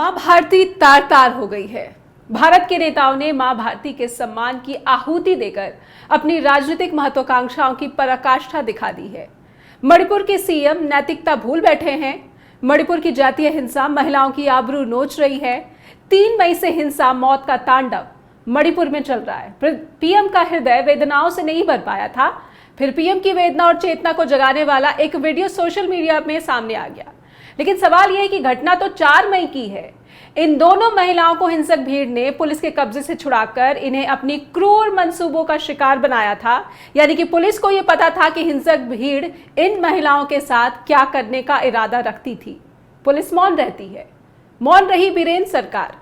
मां भारती तार तार हो गई है। भारत के नेताओं ने मां भारती के सम्मान की आहुति देकर अपनी राजनीतिक महत्वाकांक्षाओं की पराकाष्ठा दिखा दी है। मणिपुर के सीएम नैतिकता भूल बैठे हैं। मणिपुर की जातीय हिंसा महिलाओं की आबरू नोच रही है। 3 मई से हिंसा मौत का तांडव मणिपुर में चल रहा है। पीएम का हृदय वेदनाओं से नहीं भर पाया था। फिर पीएम की वेदना और चेतना को जगाने वाला एक वीडियो सोशल मीडिया में सामने आ गया। लेकिन सवाल यह है कि घटना तो 4 मई की है। इन दोनों महिलाओं को हिंसक भीड़ ने पुलिस के कब्जे से छुड़ाकर इन्हें अपनी क्रूर मंसूबों का शिकार बनाया था। यानी कि पुलिस को यह पता था कि हिंसक भीड़ इन महिलाओं के साथ क्या करने का इरादा रखती थी। पुलिस मौन रहती है। मौन रही बीरेन्द्र सरकार।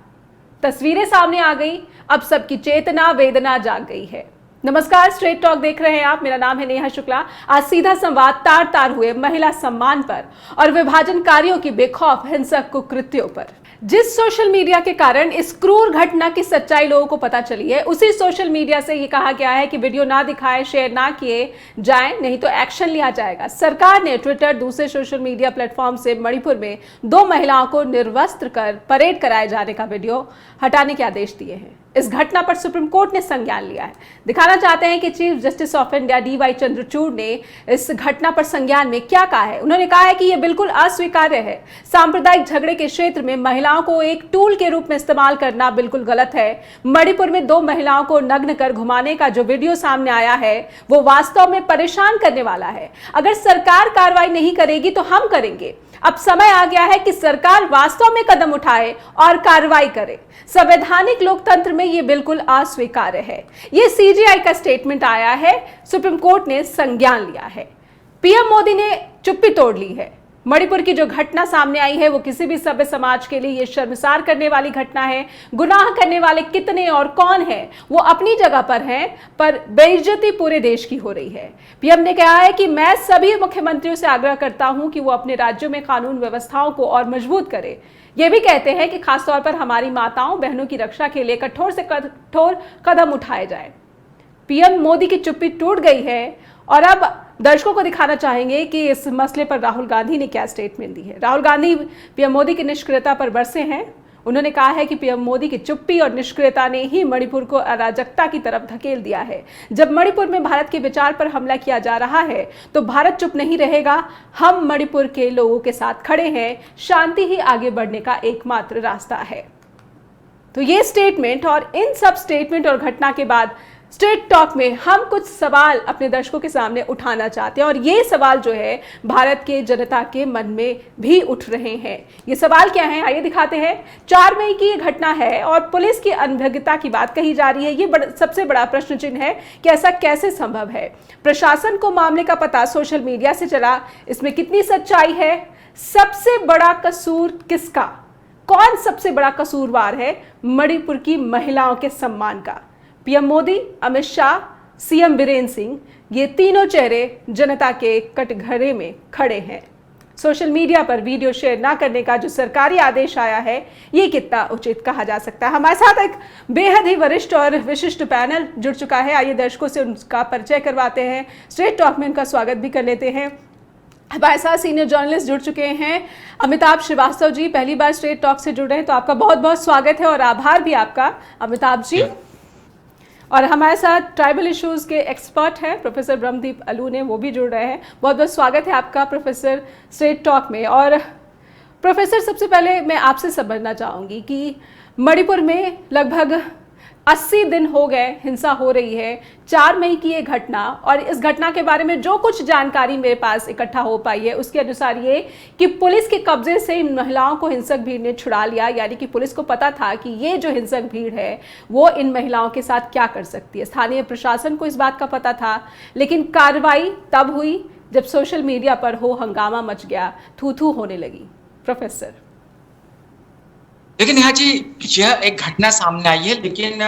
तस्वीरें सामने आ गई। अब सबकी चेतना वेदना जाग गई है। नमस्कार, स्ट्रेट टॉक देख रहे हैं आप। मेरा नाम है नेहा शुक्ला। आज सीधा संवाद तार तार हुए महिला सम्मान पर और विभाजनकारियों की बेखौफ हिंसक कुकृत्यों पर। जिस सोशल मीडिया के कारण इस क्रूर घटना की सच्चाई लोगों को पता चली है, उसी सोशल मीडिया से ये कहा गया है कि वीडियो ना दिखाएं, शेयर ना किए जाएं, नहीं तो एक्शन लिया जाएगा। सरकार ने ट्विटर, दूसरे सोशल मीडिया प्लेटफॉर्म से मणिपुर में 2 महिलाओं को निर्वस्त्र कर परेड कराए जाने का वीडियो हटाने के आदेश दिए हैं। इस घटना पर सुप्रीम कोर्ट ने संज्ञान लिया है। दिखाना चाहते हैं कि chief justice of India DY Chandrachud ने इस घटना पर संज्ञान में क्या कहा है। उन्होंने कहा है कि यह बिल्कुल अस्वीकार्य है। सांप्रदायिक झगड़े के क्षेत्र में महिलाओं को एक टूल के रूप में इस्तेमाल करना बिल्कुल गलत है। मणिपुर में 2 महिलाओं को नग्न कर घुमाने का जो वीडियो सामने आया है वो वास्तव में परेशान करने वाला है। अगर सरकार कार्रवाई नहीं करेगी तो हम करेंगे। अब समय आ गया है कि सरकार वास्तव में कदम उठाए और कार्रवाई करे। संवैधानिक लोकतंत्र में यह बिल्कुल अस्वीकार्य है। यह CJI का स्टेटमेंट आया है। सुप्रीम कोर्ट ने संज्ञान लिया है। पीएम मोदी ने चुप्पी तोड़ ली है। मणिपुर की जो घटना सामने आई है वो किसी भी सभ्य समाज के लिए ये शर्मसार करने वाली घटना है। गुनाह करने वाले कितने और कौन है वो अपनी जगह पर हैं, पर बेइज्जती पूरे देश की हो रही है। पीएम ने कहा है कि मैं सभी मुख्यमंत्रियों से आग्रह करता हूं कि वो अपने राज्यों में कानून व्यवस्थाओं को और मजबूत करें। ये भी कहते हैं कि खासतौर पर हमारी माताओं बहनों की रक्षा के लिए कठोर से कठोर कदम उठाए जाए। पीएम मोदी की चुप्पी टूट गई है और अब दर्शकों को दिखाना चाहेंगे कि इस मसले पर राहुल गांधी ने क्या स्टेटमेंट दी है। राहुल गांधी पीएम मोदी की निष्क्रियता पर बरसे हैं। उन्होंने कहा है कि पीएम मोदी की चुप्पी और निष्क्रियता ने ही मणिपुर को अराजकता की तरफ धकेल दिया है। जब मणिपुर में भारत के विचार पर हमला किया जा रहा है तो भारत चुप नहीं रहेगा। हम मणिपुर के लोगों के साथ खड़े हैं। शांति ही आगे बढ़ने का एकमात्र रास्ता है। तो ये स्टेटमेंट और इन सब स्टेटमेंट और घटना के बाद स्ट्रेट टॉक में हम कुछ सवाल अपने दर्शकों के सामने उठाना चाहते हैं और ये सवाल जो है भारत के जनता के मन में भी उठ रहे हैं। ये सवाल क्या है, आइए दिखाते हैं। 4 मई की ये घटना है और पुलिस की अनभिज्ञता की बात कही जा रही है। ये सबसे बड़ा प्रश्न चिन्ह है कि ऐसा कैसे संभव है। प्रशासन को मामले का पता सोशल मीडिया से चला। इसमें कितनी सच्चाई है? सबसे बड़ा कसूर किसका? कौन सबसे बड़ा कसूरवार है मणिपुर की महिलाओं के सम्मान का? पीएम मोदी, अमित शाह, सीएम बीरेन्द्र सिंह, ये तीनों चेहरे जनता के कटघरे में खड़े हैं। सोशल मीडिया पर वीडियो शेयर ना करने का जो सरकारी आदेश आया है ये कितना उचित कहा जा सकता है। हमारे साथ एक बेहद ही वरिष्ठ और विशिष्ट पैनल जुड़ चुका है। आइए दर्शकों से उनका परिचय करवाते हैं। स्ट्रेट टॉक में उनका स्वागत भी कर लेते हैं। हमारे साथ सीनियर जर्नलिस्ट जुड़ चुके हैं अमिताभ श्रीवास्तव जी। पहली बार स्ट्रेट टॉक से जुड़ रहे हैं तो आपका बहुत बहुत स्वागत है और आभार भी आपका अमिताभ जी। और हमारे साथ ट्राइबल इश्यूज के एक्सपर्ट हैं प्रोफेसर ब्रह्मदीप अलू, वो भी जुड़ रहे हैं। बहुत बहुत स्वागत है आपका प्रोफेसर स्ट्रेट टॉक में। और प्रोफेसर, सबसे पहले मैं आपसे समझना चाहूँगी कि मणिपुर में लगभग 80 दिन हो गए हिंसा हो रही है। 4 मई की ये घटना और इस घटना के बारे में जो कुछ जानकारी मेरे पास इकट्ठा हो पाई है उसके अनुसार ये कि पुलिस के कब्जे से इन महिलाओं को हिंसक भीड़ ने छुड़ा लिया। यानी कि पुलिस को पता था कि ये जो हिंसक भीड़ है वो इन महिलाओं के साथ क्या कर सकती है। स्थानीय प्रशासन को इस बात का पता था, लेकिन कार्रवाई तब हुई जब सोशल मीडिया पर हो हंगामा मच गया, थू थू होने लगी। प्रोफेसर, लेकिन यहाँ जी यह एक घटना सामने आई है, लेकिन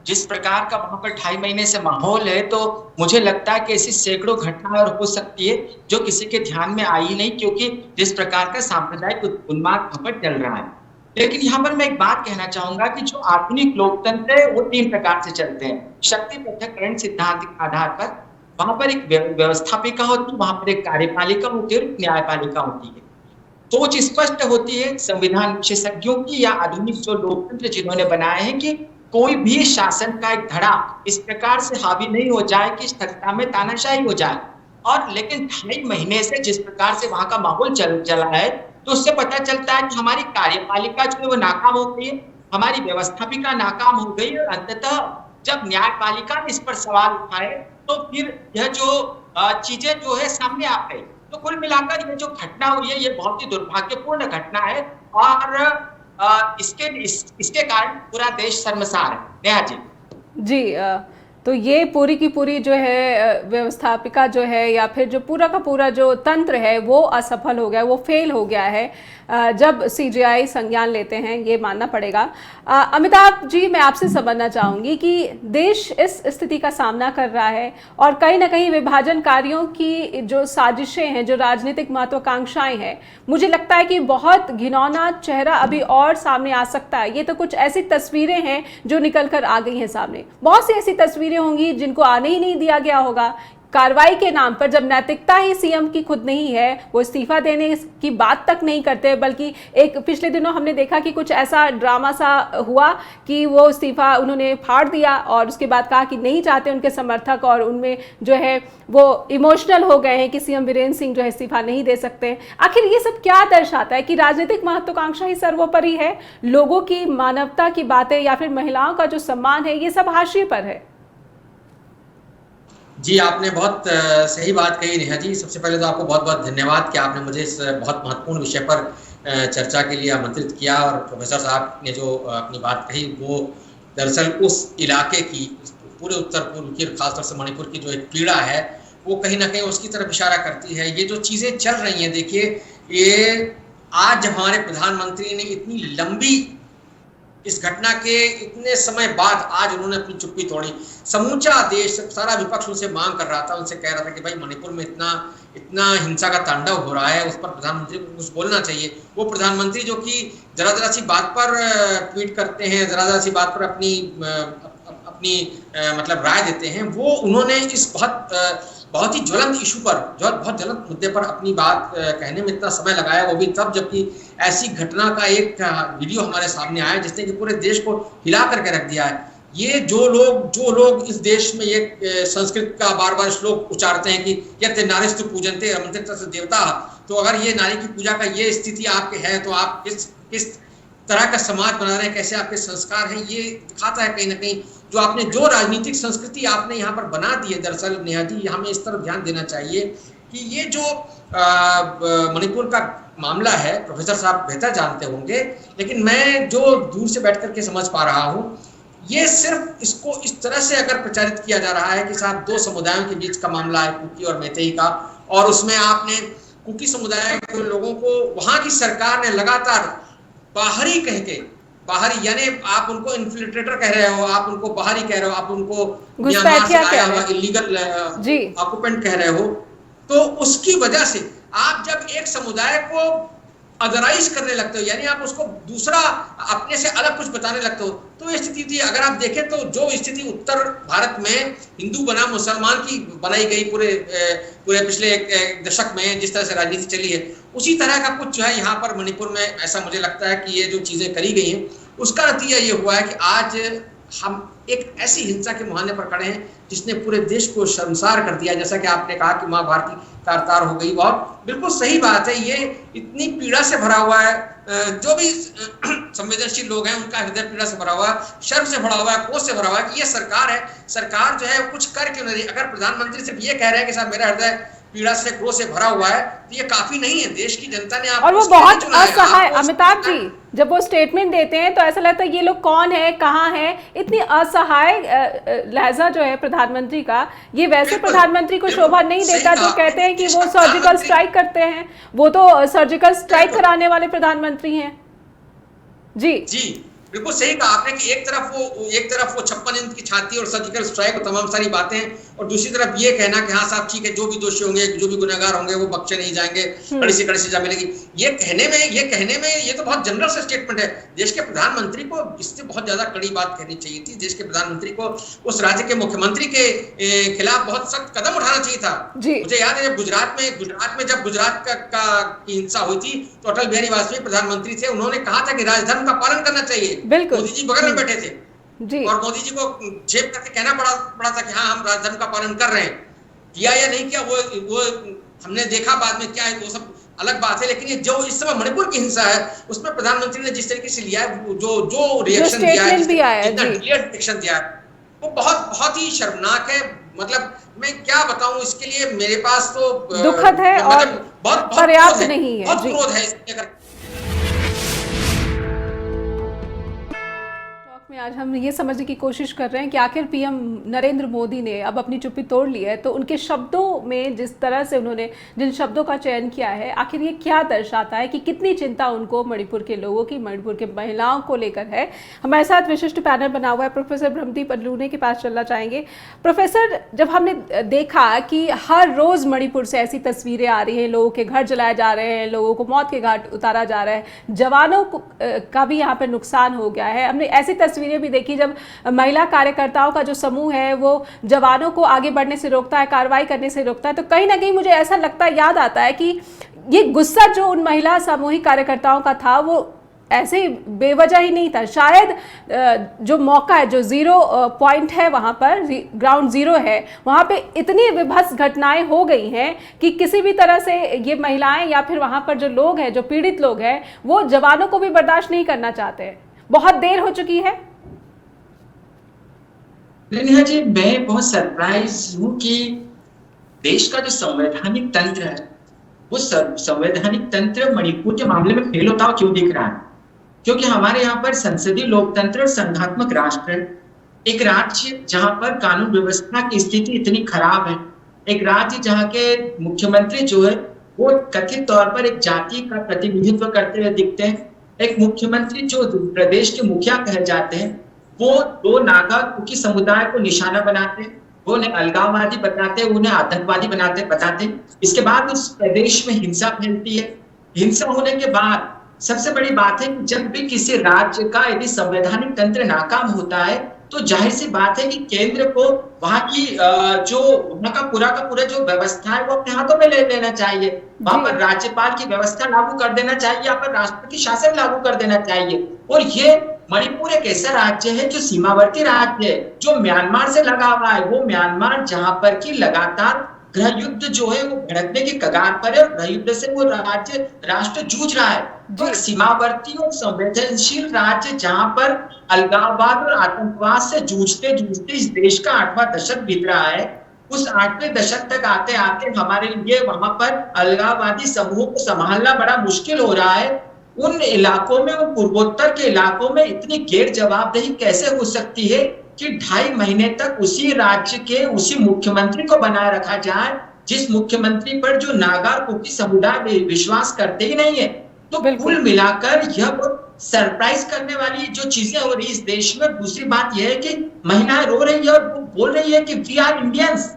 जिस प्रकार का वहां पर 2.5 महीने से माहौल है तो मुझे लगता है कि ऐसी सैकड़ों घटनाएं और हो सकती है जो किसी के ध्यान में आई नहीं, क्योंकि जिस प्रकार का सांप्रदायिक उन्माद वहां पर चल रहा है। लेकिन यहाँ पर मैं एक बात कहना चाहूंगा कि जो आधुनिक लोकतंत्र है वो 3 प्रकार से चलते हैं। शक्ति पृथक्करण सिद्धांत के आधार पर वहां पर एक व्यवस्थापिका होती है, वहां पर एक कार्यपालिका होती है और एक न्यायपालिका होती है। सोच स्पष्ट होती है संविधान विशेषज्ञों की या आधुनिक जो लोकतंत्र जिन्होंने बनाए हैं कि कोई भी शासन का एक धड़ा इस प्रकार से हावी नहीं हो जाए कि सत्ता में तानाशाही हो जाए। और लेकिन 2.5 महीने से जिस प्रकार से वहां का माहौल चला है, तो उससे पता चलता है कि हमारी कार्यपालिका जो है वो नाकाम हो गई है, हमारी व्यवस्थापिका नाकाम हो गई है। और अंततः जब न्यायपालिका ने इस पर सवाल उठाए तो फिर यह जो चीजें जो है सामने आ गई। तो कुल मिलाकर ये जो घटना हुई है ये बहुत ही दुर्भाग्यपूर्ण घटना है। और इसके कारण पूरा देश शर्मसार है। नेहा जी। जी तो ये पूरी की पूरी जो है व्यवस्थापिका जो है या फिर जो पूरा का पूरा जो तंत्र है वो असफल हो गया, वो फेल हो गया है जब सीजीआई संज्ञान लेते हैं, ये मानना पड़ेगा। अमिताभ जी, मैं आपसे समझना चाहूँगी कि देश इस स्थिति का सामना कर रहा है और कहीं ना कहीं विभाजनकारियों की जो साजिशें हैं, जो राजनीतिक महत्वाकांक्षाएं हैं, मुझे लगता है कि बहुत घिनौना चेहरा अभी और सामने आ सकता है। ये तो कुछ ऐसी तस्वीरें हैं जो निकल कर आ गई हैं सामने, बहुत सी ऐसी तस्वीरें होंगी जिनको आने ही नहीं दिया गया होगा कार्रवाई के नाम पर, जब नैतिकता ही सीएम की खुद नहीं है, वो इस्तीफा देने की बात तक नहीं करते, बल्कि एक पिछले दिनों हमने देखा कि कुछ ऐसा ड्रामा सा हुआ कि वो इस्तीफा उन्होंने फाड़ दिया और उसके बाद कहा कि नहीं चाहते उनके समर्थक, और उनमें जो है वो इमोशनल हो गए हैं कि सीएम वीरेंद्र सिंह जो है इस्तीफा नहीं दे सकते। आखिर ये सब क्या दर्शाता है कि राजनीतिक महत्वाकांक्षा ही सर्वोपरि है, लोगों की मानवता की बातें या फिर महिलाओं का जो सम्मान है ये सब हाशिए पर है? जी, आपने बहुत सही बात कही नेहा जी। सबसे पहले तो आपको बहुत बहुत धन्यवाद कि आपने मुझे इस बहुत महत्वपूर्ण विषय पर चर्चा के लिए आमंत्रित किया। और प्रोफेसर साहब ने जो अपनी बात कही वो दरअसल उस इलाके की, पूरे उत्तर पूर्व की, खासतौर से मणिपुर की जो एक पीड़ा है वो कहीं ना कहीं उसकी तरफ इशारा करती है। ये जो चीज़ें चल रही हैं, देखिए, ये आज हमारे प्रधानमंत्री ने इतनी लंबी, इस घटना के इतने समय बाद आज उन्होंने अपनी चुप्पी तोड़ी। समूचा देश, सारा विपक्ष उनसे मांग कर रहा था, उनसे कह रहा था कि भाई मणिपुर में इतना हिंसा का तांडव हो रहा है, उस पर प्रधानमंत्री को कुछ बोलना चाहिए। वो प्रधानमंत्री जो कि जरा सी बात पर ट्वीट करते हैं, जरा सी बात पर अपनी मतलब राय देते हैं, वो उन्होंने इस बहुत ही ज्वलंत इशू पर, बहुत ज्वलंत मुद्दे पर अपनी बात कहने में इतना समय लगाया, वो भी तब जबकि ऐसी घटना का एक वीडियो हमारे सामने आया जिसने कि पूरे देश को हिला करके रख दिया है। ये जो लोग इस देश में ये संस्कृत का बार बार श्लोक उच्चारते हैं कि यत् नारीस्तु पूजन्ते रमन्ते तस्य देवता, तो अगर ये नारी की पूजा का ये स्थिति आपके है तो आप किस तरह का समाज बना रहे हैं, कैसे आपके संस्कार हैं, ये दिखाता है कहीं ना कहीं जो राजनीतिक संस्कृति आपने यहाँ पर बना दी है। दरअसल नेहा जी, हमें इस तरफ ध्यान देना चाहिए कि ये जो मणिपुर का मामला है, प्रोफेसर साहब बेहतर जानते होंगे, लेकिन मैं जो दूर से बैठ करके समझ पा रहा हूँ, ये सिर्फ इसको इस तरह से अगर प्रचारित किया जा रहा है कि साहब दो समुदायों के बीच का मामला है, कुकी और मैतेई का, और उसमें आपने कुकी समुदाय के लोगों को वहां की सरकार ने लगातार बाहरी कह के, बाहरी यानी आप उनको इन्फिल्ट्रेटर कह रहे हो, आप उनको बाहरी कह रहे हो, आप उनको म्यांमार से आया हुआ इलीगल ऑक्यूपेंट कह रहे हो, तो उसकी वजह से आप जब एक समुदाय को अदराइज करने लगते हो, यानी आप उसको दूसरा अपने से अलग कुछ बताने लगते हो, तो ये स्थिति थी। अगर आप देखें तो जो स्थिति उत्तर भारत में हिंदू बना मुसलमान की बनाई गई पूरे पिछले एक दशक में जिस तरह से राजनीति चली है, उसी तरह का कुछ जो है यहाँ पर मणिपुर में ऐसा मुझे लगता है कि ये जो चीजें करी गई हैं उसका नतीजा ये हुआ है कि आज हम एक ऐसी हिंसा के मुहाने पर खड़े हैं जिसने पूरे देश को शर्मसार कर दिया। जैसा कि आपने कहा कि माँ भारती तार हो गई, बहुत बिल्कुल सही बात है। ये इतनी पीड़ा से भरा हुआ है, जो भी संवेदनशील लोग हैं उनका हृदय पीड़ा से भरा हुआ है, शर्म से भरा हुआ है, क्रोध से भरा हुआ है कि ये सरकार है, सरकार जो है कुछ कर क्यों नहीं। अगर प्रधानमंत्री सिर्फ ये कह रहे हैं कि साहब मेरा हृदय पीड़ा से, क्रोध से भरा हुआ है, तो ये काफी नहीं है। देश की जनता ने और वो बहुत असहाय, अमिताभ जी जब वो स्टेटमेंट देते हैं तो ऐसा लगता है ये लोग कौन है, कहाँ है, इतनी असहाय लहजा जो है प्रधानमंत्री का, ये वैसे प्रधानमंत्री को शोभा नहीं देता जो कहते हैं कि वो सर्जिकल स्ट्राइक करते हैं। वो तो सर्जिकल स्ट्राइक कराने वाले प्रधानमंत्री हैं। जी बिल्कुल सही कहा आपने कि एक तरफ वो 56 इंच की छाती और सर्जिकल स्ट्राइक और तमाम सारी बातें और दूसरी तरफ ये कहना कि हाँ साहब ठीक है, जो भी दोषी होंगे, जो भी गुनहगार होंगे वो बख्शे नहीं जाएंगे, कड़ी से कड़ी सजा मिलेगी। ये कहने में ये तो बहुत जनरल सा स्टेटमेंट है। देश के प्रधानमंत्री को इससे बहुत ज्यादा कड़ी बात कहनी चाहिए थी। देश के प्रधानमंत्री को उस राज्य के मुख्यमंत्री के खिलाफ बहुत सख्त कदम उठाना चाहिए था। मुझे याद है जब गुजरात में जब गुजरात की हिंसा हुई थी तो अटल बिहारी वाजपेयी प्रधानमंत्री थे, उन्होंने कहा था कि राजधर्म का पालन करना चाहिए। मोदी जी बगल में बैठे थे और मोदी जी को जेब करके कहना पड़ा था कि हाँ हम राजधर्म का पालन कर रहे हैं। किया या नहीं किया वो हमने देखा बाद में क्या है, वो सब अलग बात है। लेकिन ये जो इस समय मणिपुर की हिंसा है उसमें प्रधानमंत्री ने जिस तरीके से लिया है, जो रिएक्शन दिया है, जितना क्लियर रिएक्शन दिया है, वो बहुत ही शर्मनाक है। मतलब मैं क्या बताऊं, इसके लिए मेरे पास तो दुखद है और बहुत पर्याप्त नहीं है। बहुत क्रोध है इसमें। में आज हम ये समझने की कोशिश कर रहे हैं कि आखिर पीएम नरेंद्र मोदी ने अब अपनी चुप्पी तोड़ ली है, तो उनके शब्दों में जिस तरह से उन्होंने जिन शब्दों का चयन किया है, आखिर ये क्या दर्शाता है कि कितनी चिंता उनको मणिपुर के लोगों की, मणिपुर के महिलाओं को लेकर है। हमारे साथ विशिष्ट पैनल बना हुआ है, प्रोफेसर ब्रह्मदीप अल्लूने के पास चलना चाहेंगे। प्रोफेसर, जब हमने देखा कि हर रोज़ मणिपुर से ऐसी तस्वीरें आ रही हैं, लोगों के घर जलाए जा रहे हैं, लोगों को मौत के घाट उतारा जा रहा है, जवानों का भी यहाँ पर नुकसान हो गया है, हमने ऐसी तस्वीरें भी देखी जब महिला कार्यकर्ताओं का जो समूह है वो जवानों को आगे बढ़ने से रोकता है, कार्रवाई करने से रोकता है, तो कहीं ना कहीं मुझे ऐसा लगता है, याद आता है कि ये गुस्सा जो उन महिला सामूहिक कार्यकर्ताओं का था वो ऐसे बेवजह ही नहीं था। शायद जो मौका है, जो जीरो पॉइंट है, वहाँ पर ग्राउंड जीरो है, वहाँ पे इतनी विभत्स घटनाएं हो गई हैं कि किसी भी तरह से ये महिलाएं या फिर वहाँ पर जो लोग हैं, जो पीड़ित लोग हैं, वो जवानों को भी बर्दाश्त नहीं करना चाहते हैं। बहुत देर हो चुकी है। नेहा जी, मैं बहुत सरप्राइज हूँ कि देश का जो संवैधानिक तंत्र है वो संवैधानिक तंत्र मणिपुर के मामले में फेल होता हुआ क्यों दिख रहा है। क्योंकि हमारे यहाँ पर संसदीय लोकतंत्र और संघात्मक राष्ट्र, एक राज्य जहाँ पर कानून व्यवस्था की स्थिति इतनी खराब है, एक राज्य जहाँ के मुख्यमंत्री जो है वो कथित तौर पर एक जाति का प्रतिनिधित्व करते हुए दिखते हैं, एक मुख्यमंत्री जो प्रदेश के मुखिया कहे जाते हैं वो दो नागा कुकी समुदाय को निशाना बनाते हैं, वो उन्हें अलगाववादी बताते हैं, उन्हें आतंकवादी बताते हैं। इसके बाद उस प्रदेश में हिंसा फैलती है। हिंसा होने के बाद सबसे बड़ी बात है कि जब भी किसी राज्य का यदि संवैधानिक तंत्र नाकाम होता है तो जाहिर सी बात है कि केंद्र को वहां की जो वहां का पूरा जो व्यवस्था है वो अपने हाथों में ले लेना चाहिए। वहां पर राज्यपाल की व्यवस्था लागू कर देना चाहिए, यहाँ पर राष्ट्रपति शासन लागू कर देना चाहिए। और ये मणिपुर एक ऐसा राज्य है जो सीमावर्ती राज्य है, जो म्यांमार से लगा हुआ है। वो म्यांमार जहां पर की लगातार गृह युद्ध जो है वो भड़कने की कगार पर है और गृह युद्ध से वो राष्ट्र जूझ रहा है। तो सीमावर्ती और संवेदनशील राज्य जहां पर अलगाववाद और आतंकवाद से जूझते इस देश का 8वां दशक बीत रहा है, उस 8वें दशक तक आते आते हमारे लिए वहां पर अलगाववादी समूह को संभालना बड़ा मुश्किल हो रहा है। उन इलाकों में, उन पूर्वोत्तर के इलाकों में इतनी गैर जवाबदेही कैसे हो सकती है कि 2.5 महीने तक उसी राज्य के उसी मुख्यमंत्री को बनाए रखा जाए जिस मुख्यमंत्री पर जो नागा कुकी समुदाय विश्वास करते ही नहीं है। तो कुल मिलाकर यह सरप्राइज करने वाली जो चीजें हो रही इस देश में। दूसरी बात यह है कि महिलाएं रो रही है और वो बोल रही है कि वी आर इंडियंस,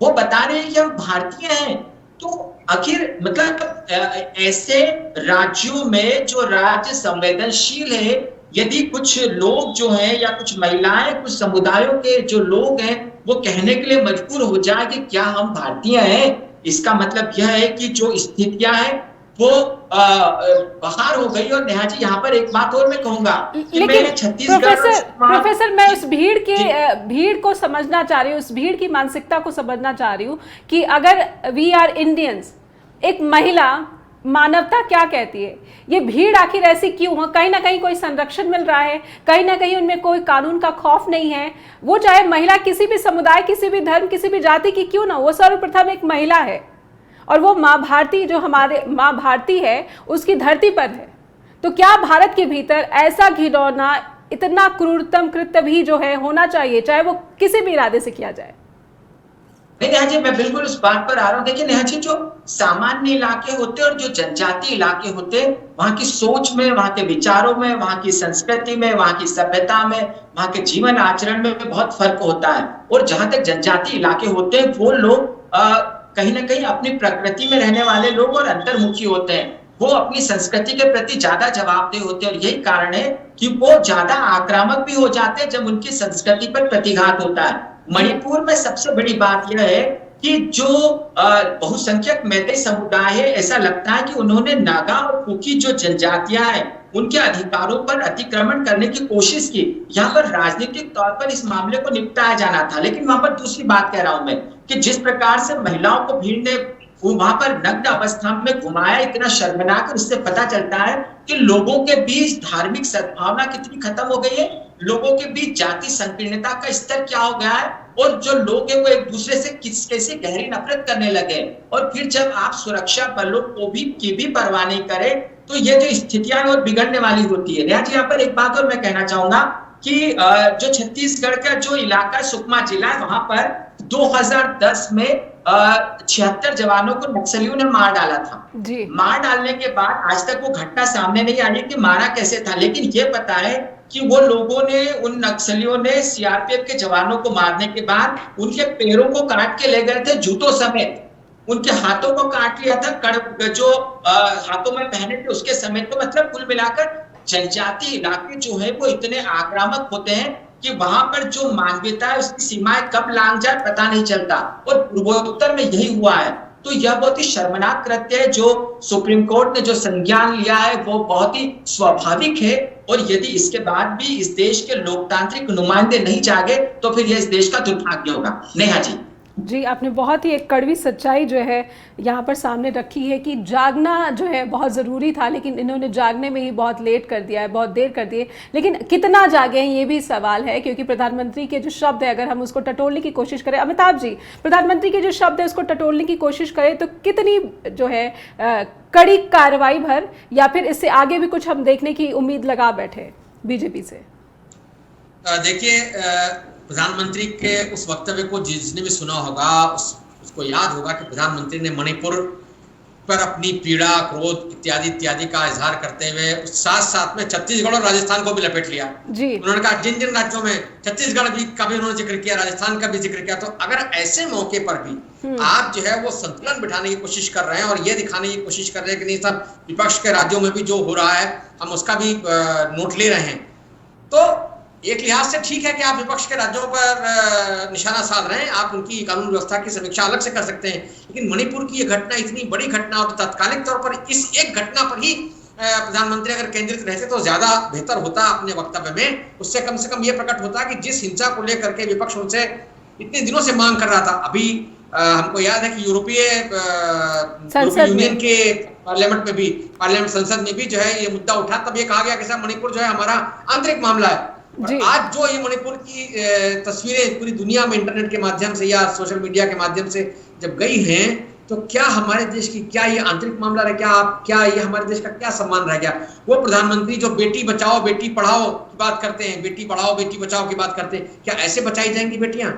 वो बता रही है कि हम भारतीय हैं। तो आखिर मतलब ऐसे राज्यों में जो राज्य संवेदनशील है, यदि कुछ लोग जो हैं या कुछ महिलाएं, कुछ समुदायों के जो लोग हैं वो कहने के लिए मजबूर हो जाए कि क्या हम भारतीय हैं, इसका मतलब यह है कि जो स्थितियां हैं वो बहार हो गई। और नेहा जी, यहाँ पर एक बात और मैं कहूंगा कि मैंने छत्तीसगढ़ प्रोफेसर मैं उस भीड़ को समझना चाह रही हूँ, उस भीड़ की मानसिकता को समझना चाह रही हूँ कि अगर वी आर इंडियंस, एक महिला, मानवता क्या कहती है, ये भीड़ आखिर ऐसी क्यों है? कहीं ना कहीं कोई संरक्षण मिल रहा है, कहीं ना कहीं उनमें कोई कानून का खौफ नहीं है। वो चाहे महिला किसी भी समुदाय, किसी भी धर्म, किसी भी जाति की क्यों ना, वो सर्वप्रथम एक महिला है और वो माँ भारती, जो हमारे माँ भारती है उसकी धरती पर है। तो क्या भारत के भीतर ऐसा घिनौना, इतना क्रूरतम कृत्य भी जो है होना चाहिए, चाहे वो किसी भी इरादे से किया जाए? नहीं नेहा जी, मैं बिल्कुल उस बात पर आ रहा हूँ। देखिए नेहा जी, जो सामान्य इलाके होते हैं और जो जनजातीय इलाके होते हैं, वहां की सोच में, वहां के विचारों में, वहां की संस्कृति में, वहां की सभ्यता में, वहां के जीवन आचरण में बहुत फर्क होता है। और जहां तक जनजातीय इलाके होते हैं, वो लोग कहीं ना कहीं अपनी प्रकृति में रहने वाले लोग और अंतर्मुखी होते हैं। वो अपनी संस्कृति के प्रति ज्यादा जवाबदेह होते हैं और यही कारण है कि वो ज्यादा आक्रामक भी हो जाते हैं जब उनकी संस्कृति पर प्रतिघात होता है। मणिपुर में सबसे बड़ी बात यह है कि जो बहुसंख्यक मैतेई समुदाय है, ऐसा लगता है कि उन्होंने नागा और कुकी जो जनजातियां हैं, उनके अधिकारों पर अतिक्रमण करने की कोशिश की। यहाँ पर राजनीतिक तौर पर इस मामले को निपटाया जाना था, लेकिन वहां पर दूसरी बात कह रहा हूं मैं कि जिस प्रकार से महिलाओं को भीड़ ने वहां पर नग्न अवस्था में घुमाया, इतना शर्मनाक है। उससे पता चलता है कि लोगों के बीच धार्मिक सद्भावना कितनी खत्म हो गई है, लोगों के बीच जाति संकीर्णता का स्तर क्या हो गया है, और जो लोग हैं वो एक दूसरे से कैसे गहरी नफरत करने लगे। और फिर जब आप सुरक्षा बलों को की भी परवाह नहीं करें, तो ये जो स्थितियां और बिगड़ने वाली होती है। रिया जी, यहाँ पर एक बात और मैं कहना चाहूंगा कि जो छत्तीसगढ़ का जो इलाका है, सुकमा जिला है, वहां पर 2010 में 76 जवानों को नक्सलियों ने मार डाला था जी। मार डालने के बाद आज तक वो घटना सामने नहीं आई कि मारा कैसे था, लेकिन ये पता है कि वो लोगों ने, उन नक्सलियों ने सीआरपीएफ के जवानों को मारने के बाद उनके पैरों को काट के ले गए थे, जूतों समेत। उनके हाथों को काट लिया था, जो हाथों में पहने थे उसके समेत। तो मतलब कुल मिलाकर जनजातीय इलाके जो है वो इतने आक्रामक होते हैं कि वहां पर जो मानवीयता है उसकी सीमाएं कब लांघ जाए पता नहीं चलता, और पूर्वोत्तर में यही हुआ है। तो यह बहुत ही शर्मनाक कृत्य है जो सुप्रीम कोर्ट ने जो संज्ञान लिया है, वो बहुत ही स्वाभाविक है। और यदि इसके बाद भी इस देश के लोकतांत्रिक नुमाइंदे नहीं जागे तो फिर यह इस देश का दुर्भाग्य होगा। नेहा जी, जी आपने बहुत ही एक कड़वी सच्चाई जो है यहाँ पर सामने रखी है कि जागना जो है बहुत ज़रूरी था, लेकिन इन्होंने जागने में ही बहुत लेट कर दिया है, बहुत देर कर दिए। लेकिन कितना जागे हैं ये भी सवाल है, क्योंकि प्रधानमंत्री के जो शब्द है अगर हम उसको टटोलने की कोशिश करें, अमिताभ जी, प्रधानमंत्री के जो शब्द है उसको टटोलने की कोशिश करें तो कितनी जो है कड़ी कार्रवाई भर, या फिर इससे आगे भी कुछ हम देखने की उम्मीद लगा बैठे बीजेपी से? देखिए, प्रधानमंत्री के उस वक्तव्य को जिसने भी सुना होगा उसको याद होगा कि प्रधानमंत्री ने मणिपुर पर अपनी पीड़ा, क्रोध इत्यादि इत्यादि का इजहार करते हुए साथ साथ में छत्तीसगढ़ और राजस्थान को भी लपेट लिया जी। उन्होंने कहा जिन जिन राज्यों में, छत्तीसगढ़ भी का भी उन्होंने जिक्र किया, राजस्थान का भी जिक्र किया। तो अगर ऐसे मौके पर भी आप जो है वो संतुलन बिठाने की कोशिश कर रहे हैं और ये दिखाने की कोशिश कर रहे हैं कि नहीं सब विपक्ष के राज्यों में भी जो हो रहा है हम उसका भी नोट ले रहे हैं, तो एक लिहाज से ठीक है कि आप विपक्ष के राज्यों पर निशाना साध रहे हैं, आप उनकी कानून व्यवस्था की समीक्षा अलग से कर सकते हैं। लेकिन मणिपुर की ये घटना इतनी बड़ी घटना और तात्कालिक तौर पर इस एक घटना पर ही प्रधानमंत्री अगर केंद्रित रहते तो ज्यादा बेहतर होता अपने वक्तव्य में। उससे कम से कम ये प्रकट होता कि जिस हिंसा को लेकर के विपक्ष उनसे इतने दिनों से मांग कर रहा था, अभी हमको याद है कि यूरोपीय यूनियन के पार्लियामेंट में भी, पार्लियामेंट संसद में भी जो है ये मुद्दा उठा, तब ये कहा गया कि साहब मणिपुर जो है हमारा आंतरिक मामला है। और आज जो ये मणिपुर की तस्वीरें पूरी दुनिया में इंटरनेट के माध्यम से या सोशल मीडिया के माध्यम से जब गई हैं, तो क्या हमारे देश की क्या ये आंतरिक मामला रह गया? क्या ये हमारे देश का क्या सम्मान रह गया? वो प्रधानमंत्री जो बेटी बचाओ बेटी पढ़ाओ की बात करते हैं, बेटी पढ़ाओ बेटी बचाओ की बात करते हैं, क्या ऐसे बचाई जाएंगी बेटियां?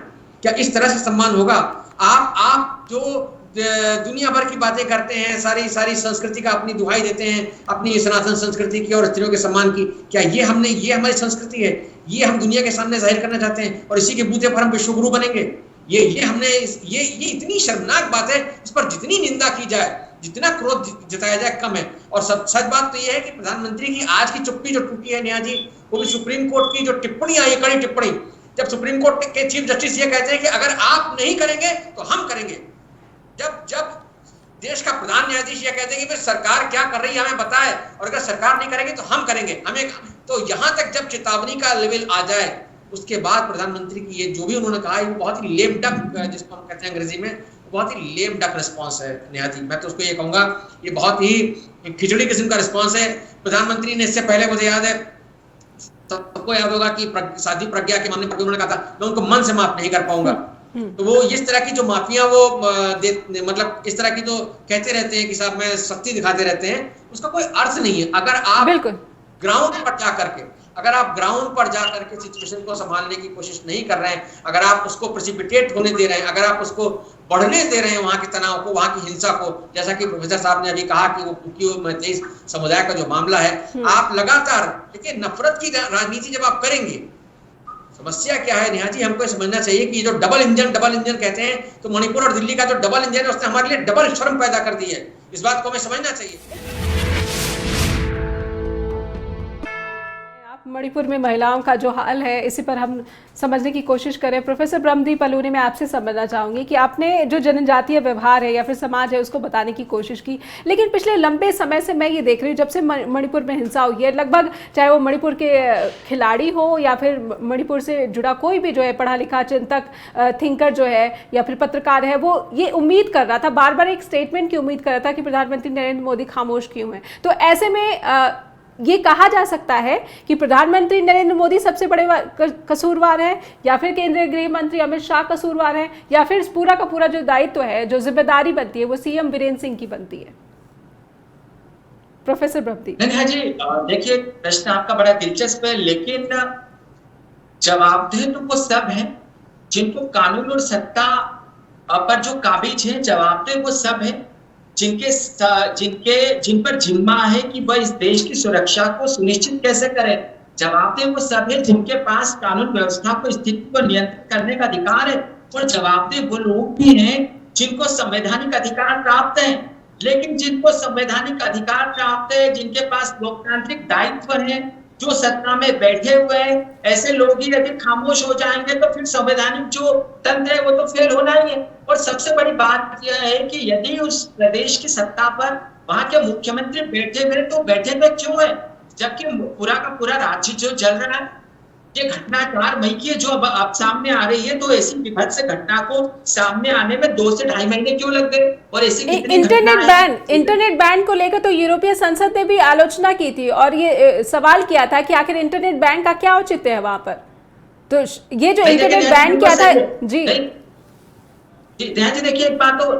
क्या इस तरह से सम्मान होगा? आप जो दुनिया भर की बातें करते हैं, सारी संस्कृति का अपनी दुहाई देते हैं, अपनी सनातन संस्कृति की और स्त्रियों के सम्मान की, क्या ये हमारी संस्कृति है? ये हम दुनिया के सामने जाहिर करना चाहते हैं और इसी के बूते पर हम विश्वगुरु बनेंगे? ये इतनी शर्मनाक बात है, इस पर जितनी निंदा की जाए, जितना क्रोध जताया जाए कम है। और सच बात तो ये है कि प्रधानमंत्री की आज की चुप्पी जो टूटी है नेहा जी, वो भी सुप्रीम कोर्ट की जो टिप्पणी आई, कड़ी टिप्पणी, जब सुप्रीम कोर्ट के चीफ जस्टिस ये कहते हैं कि अगर आप नहीं करेंगे तो हम करेंगे। जब देश का प्रधान न्यायाधीश ये कहते हैं कि फिर सरकार क्या कर रही है हमें बताए, और अगर सरकार नहीं करेंगे तो हम करेंगे, तो यहां तक जब चेतावनी का लेवल आ जाए, उसके बाद प्रधानमंत्री की ये जो भी उन्होंने कहा है वो बहुत ही लेम डक, जिसको हम कहते हैं अंग्रेजी में, बहुत ही लेम डक रिस्पॉन्स है नेहा जी। मैं तो उसको ये कहूंगा ये बहुत ही खिचड़ी किस्म का रिस्पॉन्स है। प्रधानमंत्री ने इससे पहले, मुझे याद है, सबको याद होगा कि साध्वी प्रज्ञा के मामले पर उन्होंने कहा था मैं उनको मन से माफ नहीं कर पाऊंगा। तो वो इस तरह की जो माफिया वो मतलब इस तरह की जो कहते रहते हैं कि साहब मैं शक्ति दिखाते रहते हैं, उसका कोई अर्थ नहीं है। अगर आप ग्राउंड पर जा करके अगर आप ग्राउंड पर जाकर के सिचुएशन को संभालने की कोशिश नहीं कर रहे हैं, अगर आप उसको प्रेसिपिटेट होने दे रहे हैं, अगर आप उसको बढ़ने दे रहे हैं वहां के तनाव को, वहां की हिंसा को, जैसा कि प्रोफेसर साहब ने अभी कहा कि वो कुकी मैतेई समुदाय का जो मामला है, आप लगातार देखिए नफरत की राजनीति जब आप करेंगे, समस्या क्या है नेहा जी, हमको समझना चाहिए कि जो डबल इंजन कहते हैं, तो मणिपुर और दिल्ली का जो डबल इंजन है उसने हमारे लिए डबल शर्म पैदा कर दी है। इस बात को हमें समझना चाहिए। मणिपुर में महिलाओं का जो हाल है, इसी पर हम समझने की कोशिश करें। प्रोफेसर ब्रह्मदीप अलूनी, मैं आपसे समझना चाहूँगी कि आपने जो जनजातीय व्यवहार है या फिर समाज है उसको बताने की कोशिश की, लेकिन पिछले लंबे समय से मैं ये देख रही हूँ जब से मणिपुर में हिंसा हुई है, लगभग चाहे वो मणिपुर के खिलाड़ी हो या फिर मणिपुर से जुड़ा कोई भी जो है पढ़ा लिखा चिंतक थिंकर जो है या फिर पत्रकार है, वो ये उम्मीद कर रहा था, बार बार एक स्टेटमेंट की उम्मीद कर रहा था कि प्रधानमंत्री नरेंद्र मोदी खामोश क्यों हैं। तो ऐसे में ये कहा जा सकता है कि प्रधानमंत्री नरेंद्र मोदी सबसे बड़े कसूरवार हैं, या फिर केंद्रीय गृह मंत्री अमित शाह कसूरवार हैं, या फिर पूरा का पूरा जो दायित्व है, जो जिम्मेदारी बनती है, वो सीएम वीरेंद्र सिंह की बनती है। प्रोफेसर ब्रह्मदीप। नहीं जी, देखिए प्रश्न आपका बड़ा दिलचस्प है, लेकिन जवाबदेह तो वो सब हैं जिनको कानून और सत्ता पर जो काबिज है, जवाबदेह वो सब हैं जिन पर जिम्मा है कि वह इस देश की सुरक्षा को सुनिश्चित कैसे करें। जवाबदेह वो सब है जिनके पास कानून व्यवस्था को, स्थिति को नियंत्रित करने का अधिकार है, और जवाबदेह वो लोग भी हैं जिनको संवैधानिक अधिकार प्राप्त है। लेकिन जिनको संवैधानिक अधिकार प्राप्त है, जिनके पास लोकतांत्रिक दायित्व है, जो सत्ता में बैठे हुए हैं, ऐसे लोग ही यदि खामोश हो जाएंगे तो फिर संवैधानिक जो तंत्र है वो तो फेल होना ही है। और सबसे बड़ी बात यह है कि यदि उस प्रदेश की सत्ता पर वहां के मुख्यमंत्री बैठे हुए, तो बैठे हुए क्यों है, जबकि पूरा का पूरा राज्य जो जल रहा है। ये घटना 4 मई की है जो अब सामने आ रही है, तो ऐसी विभत्स घटना को सामने आने में 2 से ढाई महीने क्यों लग गए। और ऐसी इंटरनेट बैन को लेकर तो यूरोपीय संसद ने भी आलोचना की थी और ये सवाल किया था कि आखिर इंटरनेट बैन का क्या औचित्य है वहां पर। तो ये जो इंटरनेट बैन किया था जी देखिए, एक बात तो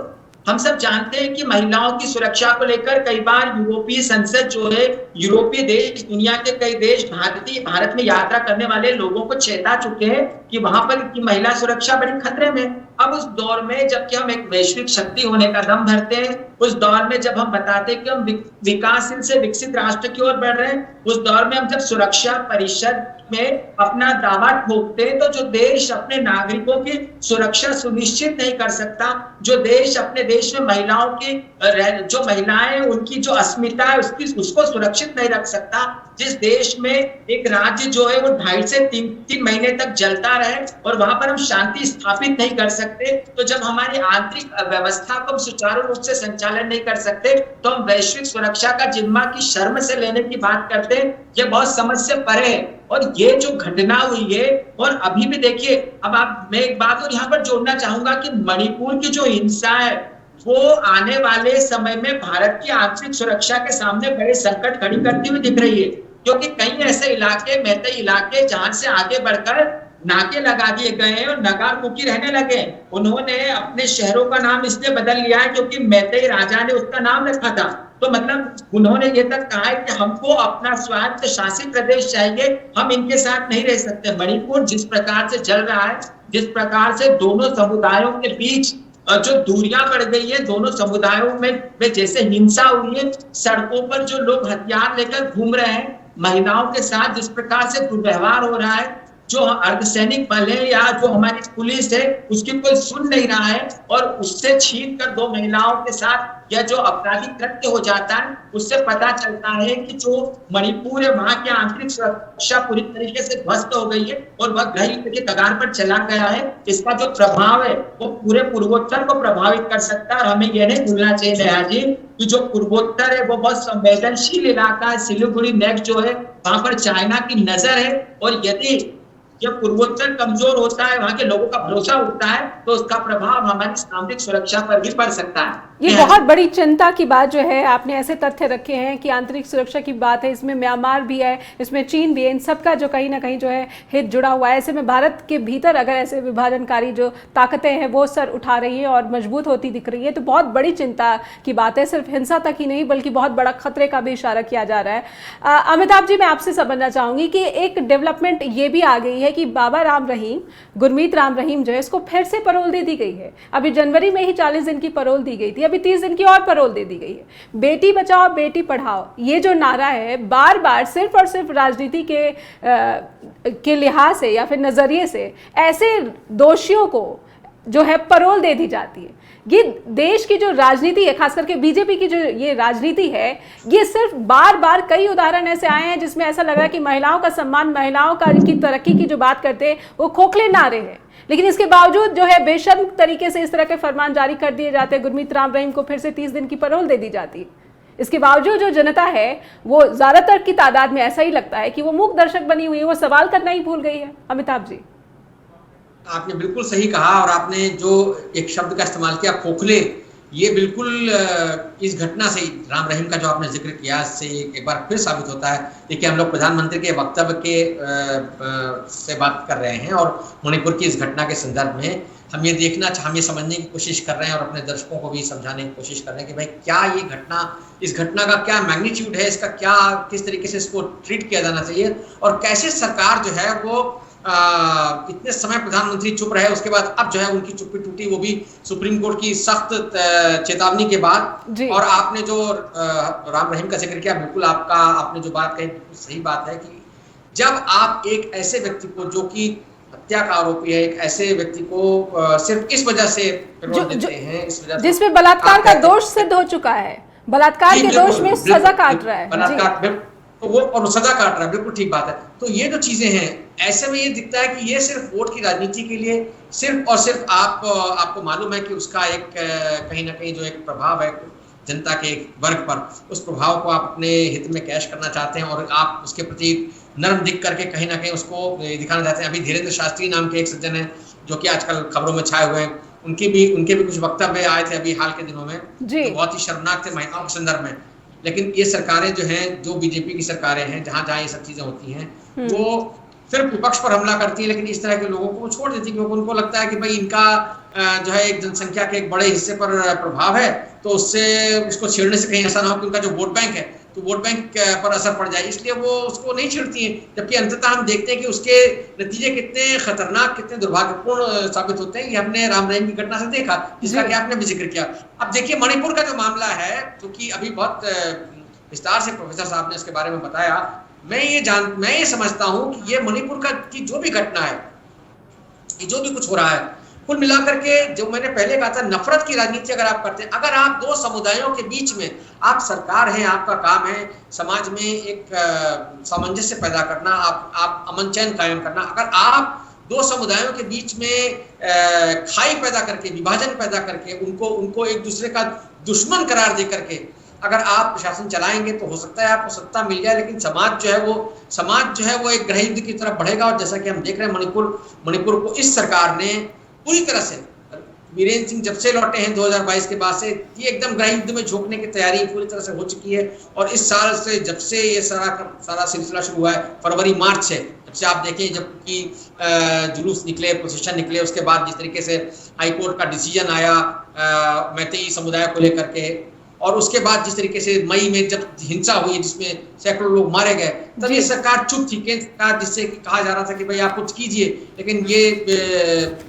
हम सब जानते हैं कि महिलाओं की सुरक्षा को लेकर कई बार यूरोपीय संसद जो है, यूरोपीय देश, दुनिया के कई देश भारत में यात्रा करने वाले लोगों को चेता चुके हैं कि वहां पर की महिला सुरक्षा बड़ी खतरे में। अब उस दौर में जबकि हम एक वैश्विक शक्ति होने का दम भरते हैं, उस दौर में जब हम बताते हैं कि हम विकासशील से विकसित राष्ट्र की ओर बढ़ रहे हैं, उस दौर में हम जब सुरक्षा परिषद में अपना दावा ठोकते हैं, तो जो देश अपने नागरिकों की सुरक्षा सुनिश्चित नहीं कर सकता, जो देश अपने देश में महिलाओं की जो महिलाएं उनकी जो अस्मिता है उसको सुरक्षित नहीं रख सकता, जिस देश में एक राज्य जो है वो 2.5 से 3 महीने तक जलता रहे और वहां पर हम शांति स्थापित नहीं कर सकते, तो जब हमारी आंतरिक व्यवस्था को हम सुचारू रूप से संचालन नहीं कर सकते, तो हम वैश्विक सुरक्षा का जिम्मा की शर्म से लेने की बात करते हैं। ये बहुत समझ से परे है। और ये जो घटना हुई है, और अभी भी देखिए, अब मैं एक बात और यहाँ पर जोड़ना चाहूंगा कि मणिपुर की जो हिंसा है वो आने वाले समय में भारत की आंतरिक सुरक्षा के सामने बड़े संकट खड़ी करती हुई दिख रही है, क्योंकि कई ऐसे इलाके, मैतेई इलाके, जहां से आगे बढ़कर नाके लगा दिए गए हैं और नगार कुकी रहने लगे। उन्होंने अपने शहरों का नाम इसलिए बदल लिया है क्योंकि मैतेई राजा ने उसका नाम रखा था। तो मतलब उन्होंने ये तक कहा है कि हमको अपना स्वायत्त शासित प्रदेश चाहिए, हम इनके साथ नहीं रह सकते। मणिपुर जिस प्रकार से जल रहा है, जिस प्रकार से दोनों समुदायों के बीच जो दूरियां बढ़ गई है, दोनों समुदायों में जैसे हिंसा हुई है, सड़कों पर जो लोग हथियार लेकर घूम रहे हैं, महिलाओं के साथ जिस प्रकार से दुर्व्यवहार हो रहा है, जो अर्धसैनिक बल है या जो हमारी पुलिस है उसकी कोई सुन नहीं रहा है, और उससे छीन कर 2 महिलाओं के साथ या जो आपराधिक कृत्य हो जाता है, उससे पता चलता है कि जो मणिपुर है वहां की आंतरिक सुरक्षा पूरी तरीके से ध्वस्त हो गई है और वह गृह युद्ध के कगार पर चला गया है। इसका जो प्रभाव है वो पूरे पूर्वोत्तर को प्रभावित कर सकता है। और हमें यह नहीं भूलना चाहिए दया जी कि जो पूर्वोत्तर है वो बहुत संवेदनशील इलाका है। सिलीगुड़ी नेक जो है वहां पर चाइना की नजर है, और यदि जब पूर्वोत्तर कमजोर होता है, वहां के लोगों का भरोसा उठता है, तो उसका प्रभाव हमारी सामरिक सुरक्षा पर भी पड़ सकता है। ये बहुत बड़ी चिंता की बात जो है, आपने ऐसे तथ्य रखे हैं कि आंतरिक सुरक्षा की बात है, इसमें म्यांमार भी है, इसमें चीन भी है, इन सबका जो कहीं ना कहीं जो है हित जुड़ा हुआ है। ऐसे में भारत के भीतर अगर ऐसे विभाजनकारी जो ताकतें हैं वो सर उठा रही हैं और मजबूत होती दिख रही है, तो बहुत बड़ी चिंता की बात है। सिर्फ हिंसा तक ही नहीं बल्कि बहुत बड़ा खतरे का भी इशारा किया जा रहा है। अमिताभ जी, मैं आपसे समझना चाहूंगी कि एक डेवलपमेंट ये भी आ गई है कि बाबा राम रहीम, गुरमीत राम रहीम जो है, इसको फिर से पैरोल दे दी गई है। अभी जनवरी में ही 40 दिन की पैरोल दी गई थी, अभी 30 दिन की और पैरोल दे दी गई है। बेटी बचाओ बेटी पढ़ाओ, ये जो नारा है बार बार सिर्फ और सिर्फ राजनीति के लिहाज से या फिर नजरिए से ऐसे दोषियों को जो है पैरोल दे दी जाती है। ये देश की जो राजनीति है, खास करके बीजेपी की जो ये राजनीति है, ये सिर्फ बार बार कई उदाहरण ऐसे आए हैं जिसमें ऐसा लग रहा है कि महिलाओं का सम्मान, महिलाओं की तरक्की की जो बात करते हैं वो खोखले नारे हैं। लेकिन इसके बावजूद जो है बेशर्म तरीके से इस तरह के फरमान जारी कर दिए जाते हैं। गुरमीत राम रहीम को फिर से 30 दिन की पैरोल दे दी जाती है। इसके बावजूद जो जनता है वो ज्यादातर की तादाद में ऐसा ही लगता है कि वो मूक दर्शक बनी हुई है, वो सवाल करना ही भूल गई है। अमिताभ जी, आपने बिल्कुल सही कहा, और आपने जो एक शब्द का इस्तेमाल किया, खोखले, ये बिल्कुल इस घटना से, राम रहीम का जो आपने जिक्र किया, इससे एक बार फिर साबित होता है। देखिए, हम लोग प्रधानमंत्री के वक्तव्य के से बात कर रहे हैं और मणिपुर की इस घटना के संदर्भ में हम ये समझने की कोशिश कर रहे हैं और अपने दर्शकों को भी समझाने की कोशिश कर रहे हैं कि भाई क्या ये घटना, इस घटना का क्या मैग्नीट्यूड है, इसका क्या, किस तरीके से इसको ट्रीट किया जाना चाहिए, और कैसे सरकार जो है वो इतने समय प्रधानमंत्री चुप रहे, उसके बाद अब जो है उनकी चुप्पी टूटी, वो भी सुप्रीम कोर्ट की सख्त चेतावनी के बाद। और आपने जो राम रहीम का जिक्र किया, बिल्कुल आपने जो बात कही बिल्कुल सही बात है कि जब आप एक ऐसे व्यक्ति को जो कि हत्या का आरोपी है, एक ऐसे व्यक्ति को सिर्फ इस वजह से देते हैं, इस वजह जिसमें बलात्कार का दोष सिद्ध हो चुका है, बलात्कार के दोष में सजा काट रहा है, तो वो और सजा काट रहा है, बिल्कुल ठीक बात है। तो ये जो चीजें हैं, ऐसे में ये दिखता है कि ये सिर्फ वोट की राजनीति के लिए सिर्फ और सिर्फ आपको मालूम है कि उसका एक कहीं ना कहीं जो एक प्रभाव है जनता के एक वर्ग पर, उस प्रभाव को आप अपने हित में कैश करना चाहते हैं और आप उसके प्रति नरम दिख करके कहीं ना कहीं उसको दिखाना चाहते हैं। अभी धीरेन्द्र शास्त्री नाम के एक सज्जन है जो कि आजकल खबरों में छाए हुए हैं, उनके भी कुछ वक्तव्य आए थे अभी हाल के दिनों में, तो बहुत ही शर्मनाक थे महिलाओं के संदर्भ में। लेकिन ये सरकारें जो हैं, जो बीजेपी की सरकारें हैं, जहां जहां ये सब चीजें होती हैं, वो सिर्फ विपक्ष पर हमला करती है, लेकिन इस तरह के लोगों को छोड़ देती है, क्योंकि उनको लगता है कि भाई इनका जो है एक जनसंख्या के एक बड़े हिस्से पर प्रभाव है, तो उसको छेड़ने से कहीं ऐसा ना हो कि उनका जो वोट बैंक है, तो वोट बैंक पर असर पड़ जाए, इसलिए वो उसको नहीं छेड़ती हैं। जबकि अंततः हम देखते हैं कि उसके नतीजे कितने खतरनाक, कितने दुर्भाग्यपूर्ण साबित होते हैं। ये हमने राम रहीम की घटना से देखा, जिसका कि आपने भी जिक्र किया। अब देखिए, मणिपुर का जो मामला है, क्योंकि अभी बहुत विस्तार से प्रोफेसर साहब ने इसके बारे में बताया, मैं ये समझता हूं कि ये मणिपुर की जो भी घटना है, ये जो भी कुछ हो रहा है, कुल मिलाकर के जो मैंने पहले कहा था, नफरत की राजनीति अगर आप करते हैं, अगर आप दो समुदायों के बीच में, आप सरकार है, आपका काम है समाज में एक सामंजस्य पैदा करना, आप अमन चैन कायम करना, अगर आप दो समुदायों के बीच में खाई पैदा करके, विभाजन पैदा करके, उनको एक दूसरे का दुश्मन करार दे करके अगर आप प्रशासन चलाएंगे, तो हो सकता है आपको सत्ता मिल जाए, लेकिन समाज जो है वो एक गृह युद्ध की तरफ बढ़ेगा। और जैसा कि हम देख रहे हैं, मणिपुर को इस सरकार ने पूरी तरह से, बीरेन सिंह जब से लौटे हैं 2022 के बाद से, ये एकदम गृह युद्ध में झोंकने की तैयारी पूरी तरह से हो चुकी है। और इस साल से, जब से ये सारा सिलसिला शुरू हुआ है, फरवरी मार्च से, जब से आप देखें, जबकि जुलूस निकले, प्रोसेशन निकले, उसके बाद जिस तरीके से हाईकोर्ट का डिसीजन आया मैतेई समुदाय को लेकर के, और उसके बाद जिस तरीके से मई में जब हिंसा हुई जिसमें सैकड़ों लोग मारे गए, तब ये सरकार चुप थी, केंद्र सरकार, जिससे कहा जा रहा था कि भाई आप कुछ कीजिए, लेकिन ये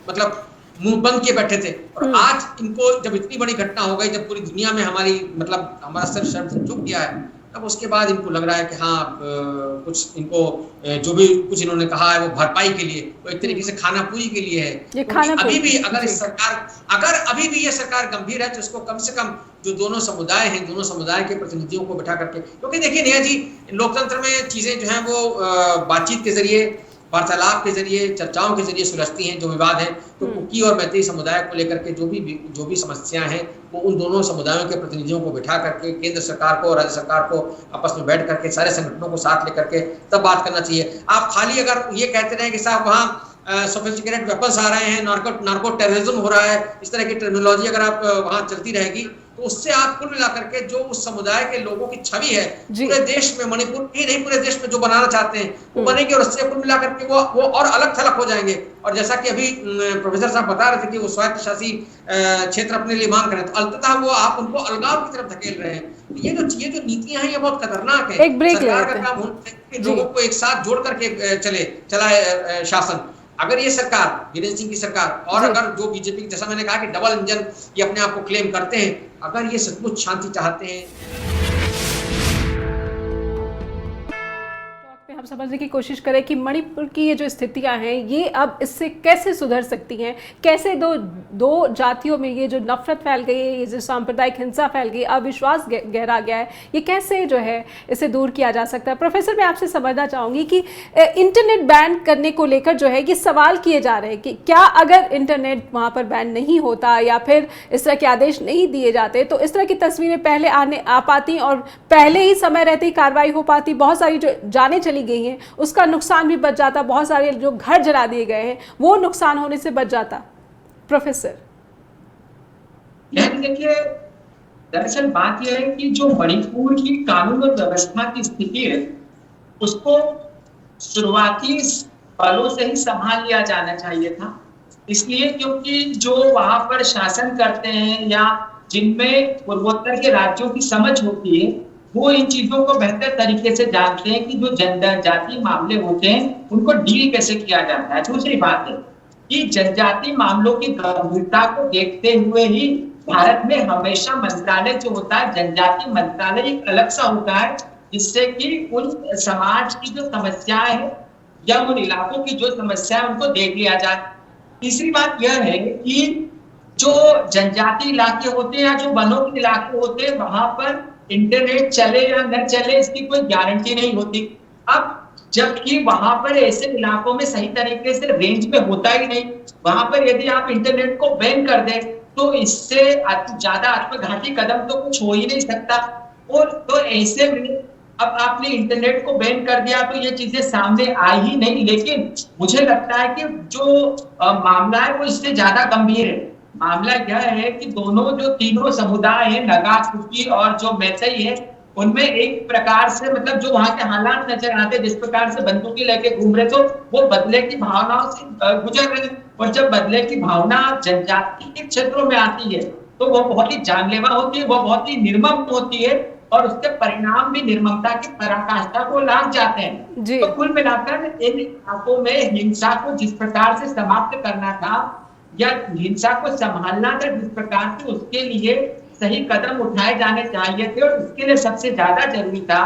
मतलब मुंह बंद किए बैठे थे। और आज इनको जब इतनी बड़ी घटना हो गई, जब पूरी दुनिया में हमारा सर शर्म झुक गया है, तब उसके बाद इनको लग रहा है कि हाँ, कुछ इनको जो भी कुछ इन्होंने कहा है वो भरपाई के लिए, वो एक तरीके से खाना पूरी के लिए है। अभी भी अगर अभी भी ये सरकार गंभीर है, तो इसको कम से कम जो दोनों समुदाय हैं, दोनों समुदाय के प्रतिनिधियों को बैठा करके, क्योंकि देखिए नेहा जी, लोकतंत्र में चीजें जो हैं वो बातचीत के जरिए वार्तालाप के जरिए, चर्चाओं के जरिए सुलझती हैं जो विवाद है। तो कुकी और मैतेई समुदाय को लेकर के जो भी समस्याएं हैं वो उन दोनों समुदायों के प्रतिनिधियों को बिठा करके केंद्र सरकार को और राज्य सरकार को आपस में बैठ करके सारे संगठनों को साथ लेकर के तब बात करना चाहिए। आप खाली अगर ये कहते रहे कि साहब वहाँ सोफिस्टिकेटेड वेपन्स आ रहे हैं, नार्को टेररिज्म हो रहा है, इस तरह की टर्मिनोलॉजी अगर आप वहाँ चलती रहेगी तो उससे आप कुल मिलाकर के जो उस समुदाय के लोगों की छवि है पूरे देश में, मणिपुर ही नहीं पूरे देश में जो बनाना चाहते हैं वो बनेगी और उससे कुल मिलाकर के वो और अलग थलग हो जाएंगे। और जैसा कि अभी प्रोफेसर साहब बता रहे थे कि वो स्वायत्त शासी क्षेत्र अपने लिए मांग करें, तो अंततः वो आप उनको अलगाव की तरफ धकेल रहे हैं। ये जो नीतियां हैं ये बहुत खतरनाक है। सरकार का काम होना चाहिए कि लोगों को एक साथ जोड़ करके चलाए शासन। अगर ये सरकार, वीरेंद्र सिंह की सरकार, और अगर जो बीजेपी, जैसा मैंने कहा कि डबल इंजन ये अपने आप को क्लेम करते हैं, अगर ये सचमुच शांति चाहते हैं, हम समझने की कोशिश करें कि मणिपुर की ये जो स्थितियां हैं ये अब इससे कैसे सुधर सकती हैं, कैसे दो जातियों में ये जो नफरत फैल गई है, ये जो सांप्रदायिक हिंसा फैल गई, अविश्वास गहरा गया है, ये कैसे जो है इसे दूर किया जा सकता है। प्रोफेसर, मैं आपसे समझना चाहूँगी कि इंटरनेट बैन करने को लेकर जो है ये सवाल किए जा रहे हैं कि क्या अगर इंटरनेट वहाँ पर बैन नहीं होता या फिर इस तरह के आदेश नहीं दिए जाते तो इस तरह की तस्वीरें पहले आ पाती और पहले ही समय रहते ही कार्रवाई हो पाती, बहुत सारी जो जानें चली गई हैं उसका नुकसान भी बच जाता, बहुत सारे जो घर जला दिए गए हैं वो नुकसान होने से बच जाता। प्रोफेसर, देखिए, दरअसल बात यह है कि जो मणिपुर की कानून और व्यवस्था की स्थिति है उसको शुरुआती पलों से ही संभाल लिया जाना चाहिए था। इसलिए क्योंकि जो वहां पर शासन करते हैं या जिनमें पूर्वोत्तर के राज्यों की समझ होती है वो इन चीजों को बेहतर तरीके से जानते हैं कि जो जनजातीय मामले होते हैं उनको डील कैसे किया जाता है। दूसरी बात है कि जनजातीय मामलों की गंभीरता को देखते हुए ही भारत में हमेशा मंत्रालय जो होता है, जनजातीय मंत्रालय एक अलग सा होता है, जिससे कि उन समाज की जो समस्याएं हैं या उन इलाकों की जो समस्या है उनको देख लिया जाए। तीसरी बात यह है कि जो जनजातीय इलाके होते हैं या जो वनों के इलाके होते हैं वहां पर इंटरनेट चले या न चले इसकी कोई गारंटी नहीं होती। अब जबकि वहां पर ऐसे इलाकों में सही तरीके से रेंज में होता ही नहीं, वहां पर यदि आप इंटरनेट को बैन कर दें तो इससे ज्यादा आत्मघाती कदम तो कुछ हो ही नहीं सकता। और तो ऐसे में अब आपने इंटरनेट को बैन कर दिया तो ये चीजें सामने आई ही नहीं। लेकिन मुझे लगता है कि जो मामला है वो इससे ज्यादा गंभीर है। मामला यह है कि दोनों जो तीनों समुदाय है, नगा, कुकी और जो मैतेई है, उनमें एक प्रकार से मतलब जो वहां के हालात नजर आते, जिस प्रकार से बंदूकें लेके घूम रहे, तो वो बदले की भावनाओं से गुजर रहे। और जब बदले की भावना जनजाति के क्षेत्रों में आती है तो वो बहुत ही जानलेवा होती है, वो बहुत ही निर्मम होती है और उसके परिणाम भी निर्ममता की पराकाष्ठा को लांघ जाते हैं। तो कुल मिलाकर इन इलाकों में हिंसा को जिस प्रकार से समाप्त करना था या हिंसा को संभालना था जिस प्रकार से, उसके लिए सही कदम उठाए जाने चाहिए थे। और इसके लिए सबसे ज्यादा जरूरी था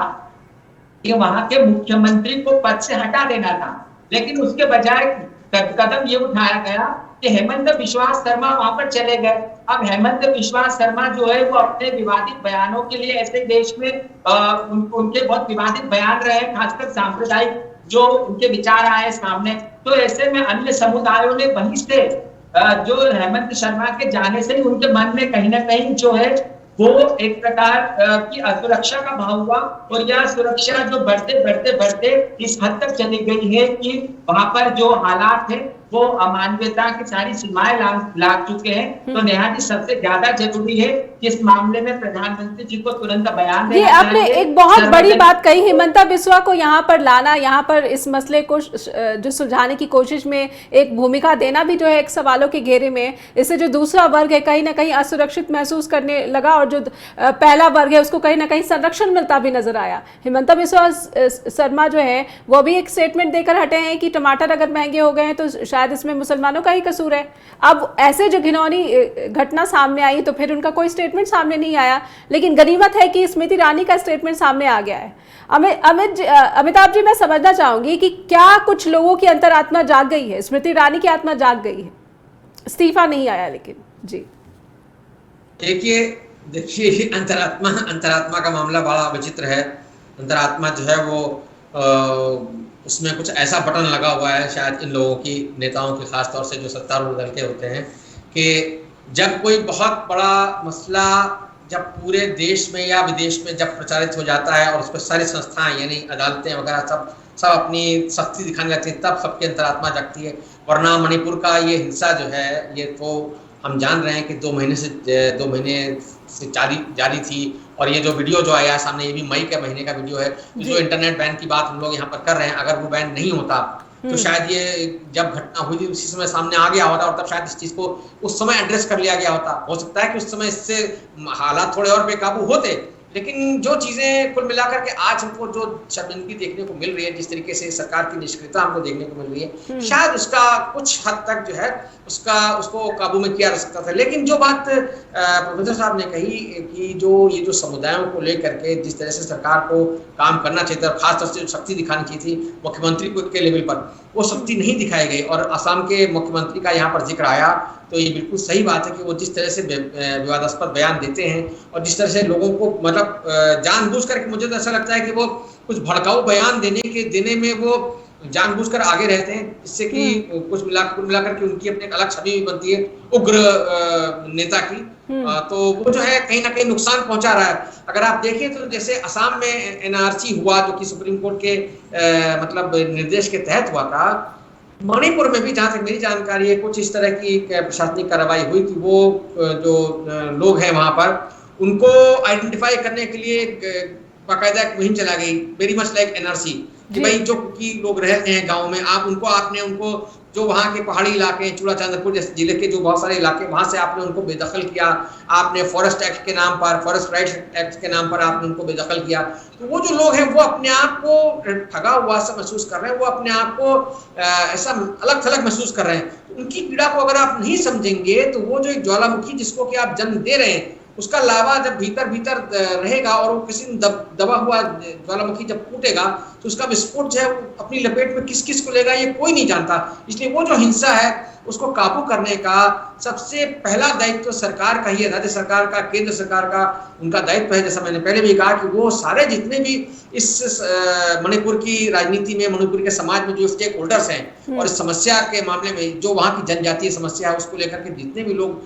कि वहां के मुख्यमंत्री को पद से हटा देना था। लेकिन उसके बजाय कदम ये उठाया गया कि हेमंत बिश्वा शर्मा वहां पर चले गए। अब हेमंत बिश्वा शर्मा जो है वो अपने विवादित बयानों के लिए ऐसे देश में उनके बहुत विवादित बयान रहे, खासकर सांप्रदायिक जो उनके विचार आए सामने, तो ऐसे में अन्य समुदायों ने वहीं से जो हेमंत शर्मा के जाने से ही उनके मन में कहीं ना कहीं जो है वो एक प्रकार की असुरक्षा का भाव हुआ। और यह सुरक्षा जो बढ़ते इस हद तक चली गई है कि वहां पर जो हालात है वो अमानवीयता की सारी सीमाएं लाग चुके हैं। तो निहायत सबसे ज्यादा जरूरी है कि इस मामले में प्रधानमंत्री जी को तुरंत बयान देना चाहिए। आपने एक बहुत बड़ी बात कही, हेमंता बिस्वा को यहाँ पर लाना, यहाँ पर इस मसले को जो सुलझाने की कोशिश में एक भूमिका देना भी जो है एक सवालों के घेरे में। इससे जो दूसरा वर्ग है कहीं ना कहीं असुरक्षित महसूस करने लगा और जो पहला वर्ग है उसको कहीं ना कहीं संरक्षण मिलता भी नजर आया। हेमंता बिस्वा शर्मा जो है वो भी एक स्टेटमेंट देकर हटे हैं कि टमाटर अगर महंगे हो गए हैं तो शायद इसमें मुसलमानों का ही कसूर है। अब ऐसे जो घिनौनी घटना सामने आई तो फिर उनका कोई स्टेटमेंट सामने नहीं आया, लेकिन गनीमत है कि स्मृति ईरानी का स्टेटमेंट सामने आ गया है। अमिताभ जी, मैं समझना चाहूंगी कि क्या कुछ लोगों की अंतरात्मा जाग गई है, स्मृति ईरानी की आत्मा जाग गई है, इस्तीफा नहीं आया लेकिन जी। देखिए अंतरात्मा का मामला बड़ा विचित्र है। अंतरात्मा जो है वो उसमें कुछ ऐसा बटन लगा हुआ है शायद इन लोगों की, नेताओं की, खासतौर से जो सत्तारूढ़ दल के होते हैं, कि जब कोई बहुत बड़ा मसला जब पूरे देश में या विदेश में जब प्रचारित हो जाता है और उस पर सारी संस्थाएं यानी अदालतें वगैरह सब अपनी सख्ती दिखाने लगती है, तब सबकी अंतरात्मा जगती है। वरना मणिपुर का ये हिंसा जो है, ये तो हम जान रहे हैं कि 2 महीने से जारी थी। और ये जो वीडियो जो आया सामने, ये भी मई के महीने का वीडियो है। जो इंटरनेट बैन की बात हम लोग यहाँ पर कर रहे हैं, अगर वो बैन नहीं होता तो शायद ये जब घटना हुई थी उसी समय सामने आ गया होता, और तब शायद इस चीज को उस समय एड्रेस कर लिया गया होता। हो सकता है कि उस समय इससे हालात थोड़े और बेकाबू होते, लेकिन जो चीजें कुल मिलाकर के आज हमको जो शर्मिंदगी देखने को मिल रही है, जिस तरीके से सरकार की निष्क्रियता हमको देखने को मिल रही है, शायद उसका कुछ हद तक जो है उसको काबू में किया जा सकता था। लेकिन जो बात प्रोफेसर साहब ने कही कि ये जो समुदायों को लेकर के जिस तरह से सरकार को काम करना चाहिए था, खासतौर से जो शक्ति दिखानी चाहिए थी मुख्यमंत्री के लेवल पर, वो शक्ति नहीं दिखाई गई। और असम के मुख्यमंत्री का यहाँ पर जिक्र आया, तो ये बिल्कुल सही बात है कि वो जिस तरह से विवादास्पद बयान देते हैं और जिस तरह से लोगों को मतलब जानबूझ करके, मुझे तो ऐसा लगता है कि वो कुछ भड़काऊ बयान देने में वो जानबूझकर आगे रहते हैं, जिससे कि कुल मिलाकर के उनकी अपनी एक अलग छवि भी बनती है उग्र नेता की। तो वो जो है कहीं ना कहीं नुकसान पहुंचा रहा है। अगर आप देखिए तो जैसे असम में एनआरसी हुआ, जो कि सुप्रीम कोर्ट के मतलब निर्देश के तहत हुआ था, मणिपुर में भी जहां तक मेरी जानकारी है कुछ इस तरह की प्रशासनिक कार्रवाई हुई कि वो जो लोग हैं वहां पर, उनको आइडेंटिफाई करने के लिए बाकायदा एक मुहिम चला गई, वेरी मच लाइक एनआरसी, कि भाई जो की लोग रहते हैं गाँव में, आपने उनको जो वहाँ के पहाड़ी इलाके, चूड़ा चांदपुर जैसे जिले के जो बहुत सारे इलाके, वहां से आपने उनको बेदखल किया। आपने फॉरेस्ट एक्ट के नाम पर, फॉरेस्ट राइट्स एक्ट के नाम पर आपने उनको बेदखल किया। तो वो जो लोग हैं वो अपने आप को ठगा हुआ सा महसूस कर रहे हैं, वो अपने आप को ऐसा अलग थलग महसूस कर रहे हैं। उनकी पीड़ा को अगर आप नहीं समझेंगे तो वो जो एक ज्वालामुखी जिसको कि आप जन्म दे रहे हैं, उसका लावा जब भीतर रहेगा और वो किसी दबा हुआ ज्वालामुखी जब फूटेगा तो उसका विस्फोट जो है अपनी लपेट में किस किस को लेगा ये कोई नहीं जानता। इसलिए वो जो हिंसा है उसको काबू करने का सबसे पहला दायित्व तो सरकार का ही है, राज्य सरकार का, केंद्र सरकार का उनका दायित्व है। जैसा मैंने पहले भी कहा कि वो सारे जितने भी इस मणिपुर की राजनीति में, मणिपुर के समाज में जो स्टेक होल्डर्स हैं और इस समस्या के मामले में जो वहाँ की जनजातीय समस्या है उसको लेकर के जितने भी लोग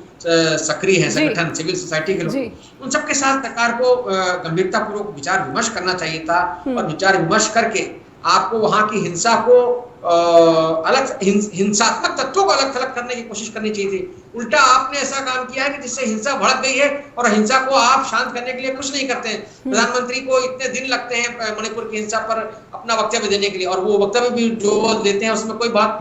सक्रिय हैं, संगठन, सिविल सोसाइटी के लोग, उन सबके साथ सरकार को गंभीरतापूर्वक विचार विमर्श करना चाहिए था। और विचार विमर्श करके आपको वहाँ की हिंसा को हिंसात्मक तत्वों को अलग थलग करने की कोशिश करनी चाहिए थी। उल्टा आपने ऐसा काम किया है कि जिससे हिंसा भड़क गई है और हिंसा को आप शांत करने के लिए कुछ नहीं करते हैं। प्रधानमंत्री को इतने दिन लगते हैं मणिपुर की हिंसा पर अपना वक्तव्य देने के लिए, और वो वक्तव्य भी जो देते हैं उसमें बहुत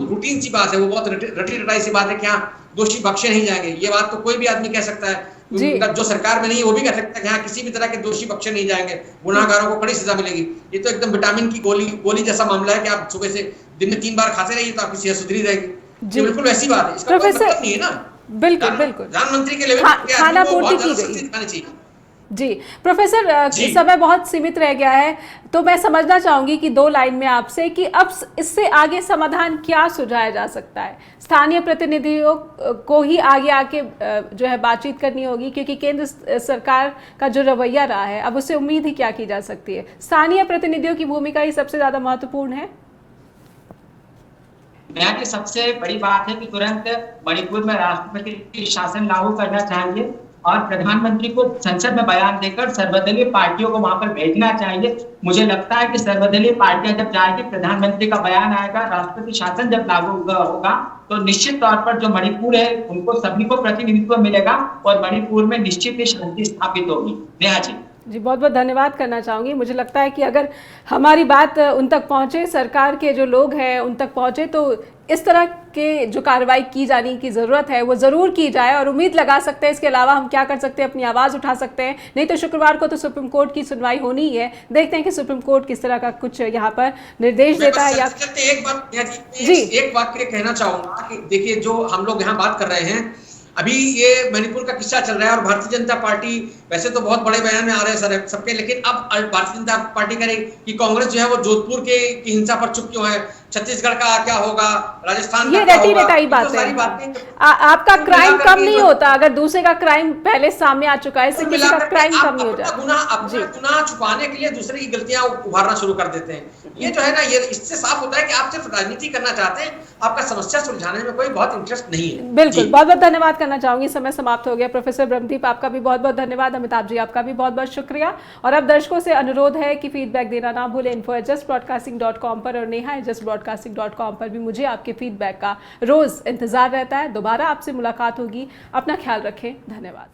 रूटीन सी बात है, वो बहुत रटी रटाई सी बात है कि हाँ दोषी बख्शे नहीं जाएंगे। ये बात तो कोई भी आदमी कह सकता है, जो सरकार में नहीं है वो भी कह सकता है कि हाँ किसी भी तरह के दोषी बख्शे नहीं जाएंगे, गुनाहगारों को कड़ी सजा मिलेगी। ये तो एकदम विटामिन की गोली जैसा मामला है कि आप सुबह से दिन में 3 बार खाते रहिए तो आपकी सेहत सुधरी रहेगी। ये बिल्कुल वैसी बात है, इसका कोई मतलब नहीं है ना। बिल्कुल प्रधानमंत्री के लेवल पे खाना पूर्ति की गई। जी प्रोफेसर, समय बहुत सीमित रह गया है, तो मैं समझना चाहूंगी कि 2 लाइन में आपसे कि अब इससे आगे समाधान क्या सुझाया जा सकता है। स्थानीय प्रतिनिधियों को ही आगे जो है बातचीत करनी होगी, क्योंकि केंद्र सरकार का जो रवैया रहा है अब उससे उम्मीद ही क्या की जा सकती है। स्थानीय प्रतिनिधियों की भूमिका ही सबसे ज्यादा महत्वपूर्ण है। यहाँ की सबसे बड़ी बात है कि तुरंत मणिपुर में राष्ट्रपति शासन लागू करना चाहिए और प्रधानमंत्री को संसद में बयान देकर सर्वदलीय पार्टियों को वहां पर भेजना चाहिए। मुझे लगता है कि सर्वदलीय पार्टियां जब जाएगी, प्रधानमंत्री का बयान आएगा, राष्ट्रपति शासन जब लागू होगा तो निश्चित तौर पर जो मणिपुर है उनको सभी को प्रतिनिधित्व मिलेगा और मणिपुर में निश्चित ही शांति स्थापित होगी। नेहा जी बहुत बहुत धन्यवाद करना चाहूँगी। मुझे लगता है कि अगर हमारी बात उन तक पहुँचे, सरकार के जो लोग हैं उन तक पहुँचे, तो इस तरह के जो कार्रवाई की जाने की ज़रूरत है वो ज़रूर की जाए और उम्मीद लगा सकते हैं। इसके अलावा हम क्या कर सकते हैं, अपनी आवाज़ उठा सकते हैं। नहीं तो शुक्रवार को तो सुप्रीम कोर्ट की सुनवाई होनी ही है, देखते हैं कि सुप्रीम कोर्ट किस तरह का कुछ यहाँ पर निर्देश देता है। या एक वाक्य कहना चाहूँगा कि देखिए जो हम लोग यहाँ बात कर रहे हैं, अभी ये मणिपुर का किस्सा चल रहा है और भारतीय जनता पार्टी वैसे तो बहुत बड़े बयान में आ रहे हैं सर सबके, लेकिन अब भारतीय जनता पार्टी करेगी कि कांग्रेस जो है वो जोधपुर की हिंसा पर चुप क्यों है, छत्तीसगढ़ का क्या होगा, राजस्थान ये का क्या रटी होगा, रटाई ये बात तो सारी है। बातें आपका कुल क्राइम मिलाकर कम के नहीं जो- होता अगर दूसरे का क्राइम पहले सामने आ चुका है, इससे कुल किसी का मिलाकर के क्राइम कम आप नहीं हो अपना जाता। गुनाह छुपाने के लिए दूसरे की गलतियां उभारना शुरू कर देते हैं। ये जो है ना, ये इससे साफ होता है कि आप सिर्फ राजनीति करना चाहते हैं, आपका समस्या सुलझाने में कोई बहुत इंटरेस्ट नहीं है। बिल्कुल, जी। बहुत बहुत धन्यवाद करना चाहूंगी, समय समाप्त हो गया। प्रोफेसर ब्रह्मदीप आपका भी बहुत बहुत धन्यवाद, अमिताभ जी आपका भी बहुत बहुत शुक्रिया। और अब दर्शकों से अनुरोध है कि फीडबैक देना ना भूलें info@justbroadcasting.com पर और neha@justbroadcasting.com पर भी मुझे आपके फीडबैक का रोज इंतजार रहता है। दोबारा आपसे मुलाकात होगी, अपना ख्याल रखें, धन्यवाद।